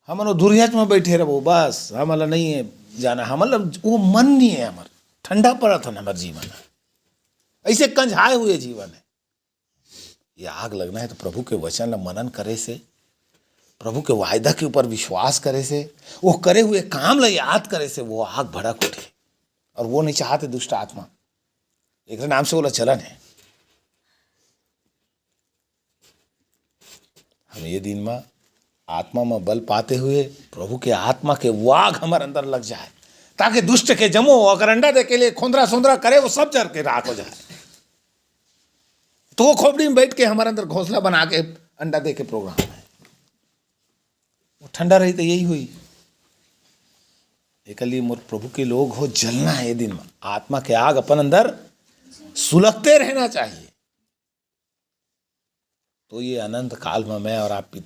हम दुरियाच में बैठे रहो बस, हमारा नहीं है जाना, हमारा वो मन नहीं है, हमारा ठंडा पड़ा था हमारे जीवन, ऐसे कंझाए हुए जीवन है। ये आग लगना है तो प्रभु के वचन ला मनन करे से, प्रभु के वायदा के ऊपर विश्वास करे से, वो करे हुए काम ला याद करे से वो आग भड़क उठे। और वो नहीं चाहते दुष्ट आत्मा, एक नाम से बोला चलन है। हम ये दिन में आत्मा में बल पाते हुए प्रभु के आत्मा के वाग हमारे अंदर लग जाए, ताकि दुष्ट के जमो अगर अंडा दे के लिए खोंदरा सोंदरा करे वो सब जर के राख हो जाए। तो वो खोपड़ी में बैठ के हमारे अंदर घोंसला बना के अंडा दे के प्रोग्राम है। वो ठंडा रही तो यही हुई। एक मोर प्रभु के लोग हो, जलना है ये दिन में, आत्मा के आग अपन अंदर सुलगते रहना चाहिए। तो ये अनंत काल में मैं और आप